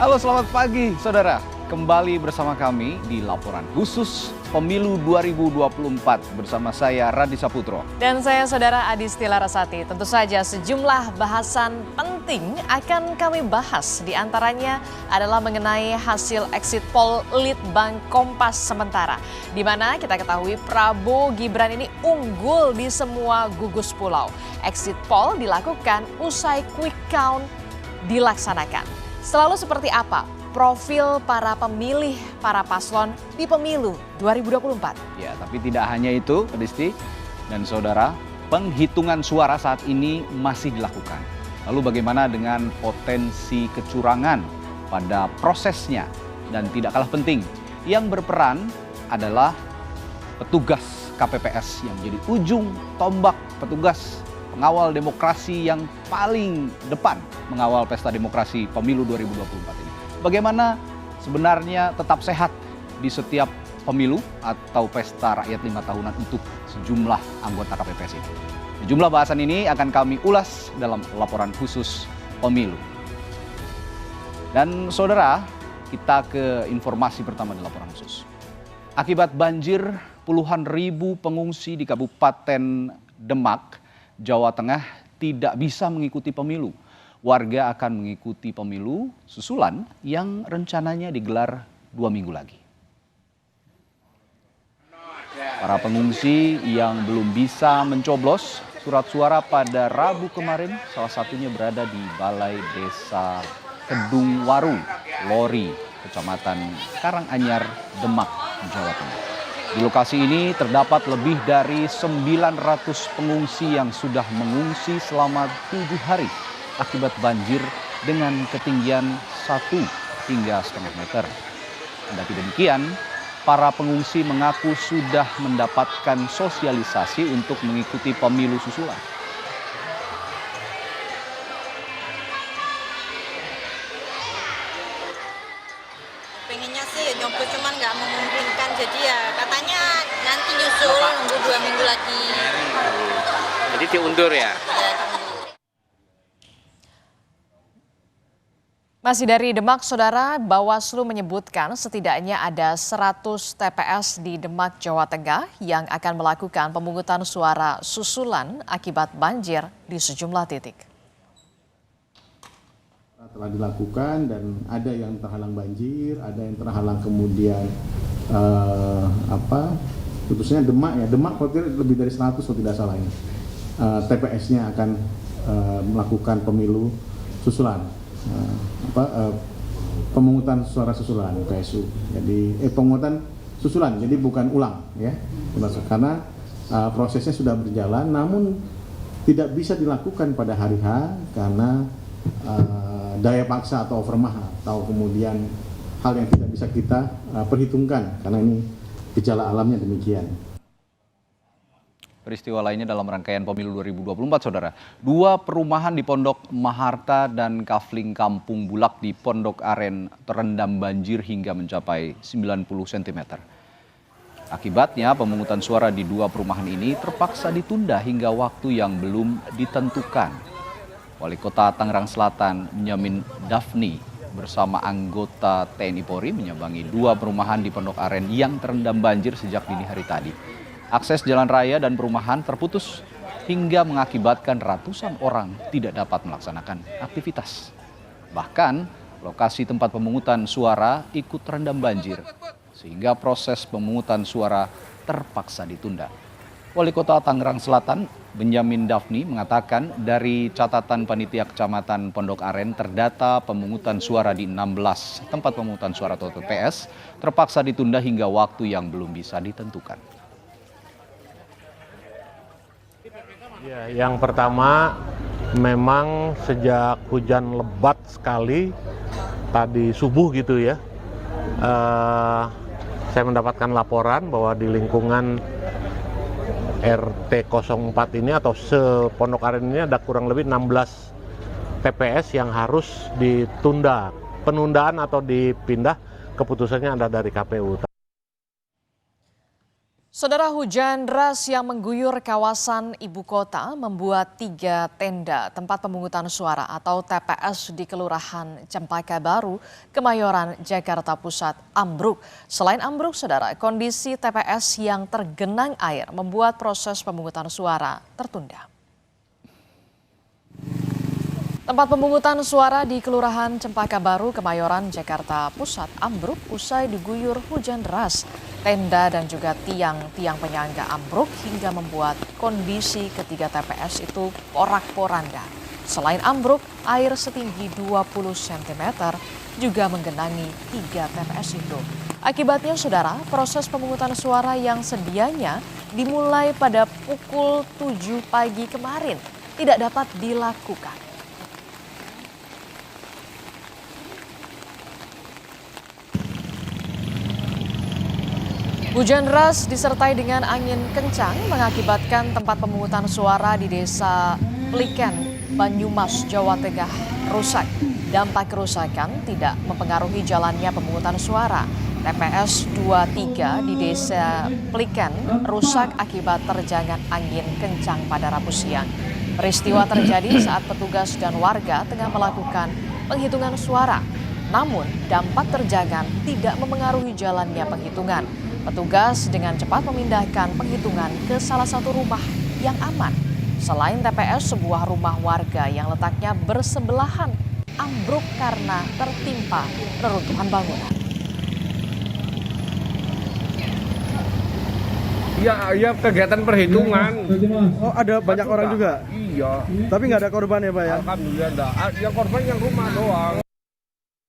Halo, selamat pagi saudara. Kembali bersama kami di laporan khusus Pemilu 2024 bersama saya Radi Saputro. Dan saya saudara Adisti Larasati. Tentu saja sejumlah bahasan penting akan kami bahas. Di antaranya adalah mengenai hasil exit poll Litbang Kompas sementara. Di mana kita ketahui Prabowo Gibran ini unggul di semua gugus pulau. Exit poll dilakukan usai quick count dilaksanakan. Selalu seperti apa profil para pemilih, para paslon di pemilu 2024? Ya, tapi tidak hanya itu, Adisti dan saudara, penghitungan suara saat ini masih dilakukan. Lalu bagaimana dengan potensi kecurangan pada prosesnya? Dan tidak kalah penting, yang berperan adalah petugas KPPS yang menjadi ujung tombak petugas pengawal demokrasi yang paling depan mengawal pesta demokrasi pemilu 2024 ini. Bagaimana sebenarnya tetap sehat di setiap pemilu atau pesta rakyat 5 tahunan untuk sejumlah anggota KPPS ini. Sejumlah bahasan ini akan kami ulas dalam laporan khusus pemilu. Dan saudara, kita ke informasi pertama di laporan khusus. Akibat banjir, puluhan ribu pengungsi di Kabupaten Demak, Jawa Tengah tidak bisa mengikuti pemilu. Warga akan mengikuti pemilu susulan yang rencananya digelar 2 minggu lagi. Para pengungsi yang belum bisa mencoblos surat suara pada Rabu kemarin, salah satunya berada di Balai Desa Kedung Waru, Lori, Kecamatan Karanganyar, Demak, Jawa Tengah. Di lokasi ini terdapat lebih dari 900 pengungsi yang sudah mengungsi selama 7 hari akibat banjir dengan ketinggian 1 hingga 1,5 meter. Kendati demikian, para pengungsi mengaku sudah mendapatkan sosialisasi untuk mengikuti pemilu susulan. Pengennya sih nyoblos cuman nggak memungkinkan, jadi ya katanya nanti nyusul nunggu 2 minggu lagi. Jadi diundur ya? Masih dari Demak, saudara, Bawaslu menyebutkan setidaknya ada 100 TPS di Demak, Jawa Tengah yang akan melakukan pemungutan suara susulan akibat banjir di sejumlah titik. Telah dilakukan dan ada yang terhalang banjir, ada yang terhalang kemudian khususnya Demak ya, Demak lebih dari 100 kalau tidak salah ini. TPS-nya akan melakukan pemilu susulan. Pemungutan suara susulan PSU. Jadi pemungutan susulan, jadi bukan ulang ya. Karena prosesnya sudah berjalan, namun tidak bisa dilakukan pada hari H karena daya paksa atau overmahal atau kemudian hal yang tidak bisa kita perhitungkan karena ini gejala alamnya demikian. Peristiwa lainnya dalam rangkaian pemilu 2024, saudara. 2 perumahan di Pondok Maharta dan Kafling Kampung Bulak di Pondok Aren terendam banjir hingga mencapai 90 cm. Akibatnya pemungutan suara di 2 perumahan ini terpaksa ditunda hingga waktu yang belum ditentukan. Wali Kota Tangerang Selatan Benyamin Dafni bersama anggota TNI Polri menyambangi 2 perumahan di Pondok Aren yang terendam banjir sejak dini hari tadi. Akses jalan raya dan perumahan terputus hingga mengakibatkan ratusan orang tidak dapat melaksanakan aktivitas. Bahkan lokasi tempat pemungutan suara ikut terendam banjir sehingga proses pemungutan suara terpaksa ditunda. Wali Kota Tangerang Selatan Benyamin Dafni mengatakan dari catatan panitia Kecamatan Pondok Aren terdata pemungutan suara di 16 tempat pemungutan suara atau TPS terpaksa ditunda hingga waktu yang belum bisa ditentukan. Ya, yang pertama memang sejak hujan lebat sekali tadi subuh gitu ya, saya mendapatkan laporan bahwa di lingkungan RT 04 ini atau se-Pondok Aren ini ada kurang lebih 16 TPS yang harus ditunda. Penundaan atau dipindah keputusannya ada dari KPU. Saudara, hujan deras yang mengguyur kawasan ibu kota membuat 3 tenda tempat pemungutan suara atau TPS di Kelurahan Cempaka Baru, Kemayoran, Jakarta Pusat ambruk. Selain ambruk, saudara, kondisi TPS yang tergenang air membuat proses pemungutan suara tertunda. Tempat pemungutan suara di Kelurahan Cempaka Baru, Kemayoran, Jakarta Pusat ambruk usai diguyur hujan deras. Tenda dan juga tiang-tiang penyangga ambruk hingga membuat kondisi ketiga TPS itu porak-poranda. Selain ambruk, air setinggi 20 cm juga menggenangi 3 TPS itu. Akibatnya, saudara, proses pemungutan suara yang sedianya dimulai pada pukul 7 pagi kemarin tidak dapat dilakukan. Hujan deras disertai dengan angin kencang mengakibatkan tempat pemungutan suara di Desa Pliken, Banyumas, Jawa Tengah rusak. Dampak kerusakan tidak mempengaruhi jalannya pemungutan suara. TPS 23 di Desa Pliken rusak akibat terjangan angin kencang pada Rabu siang. Peristiwa terjadi saat petugas dan warga tengah melakukan penghitungan suara. Namun, dampak terjangan tidak memengaruhi jalannya penghitungan. Petugas dengan cepat memindahkan penghitungan ke salah satu rumah yang aman. Selain TPS, sebuah rumah warga yang letaknya bersebelahan ambruk karena tertimpa reruntuhan bangunan. Iya, kegiatan perhitungan. Oh, ada banyak orang juga? Iya. Tapi nggak ada korban ya, Pak ya? Alhamdulillah enggak. Yang korban yang rumah doang.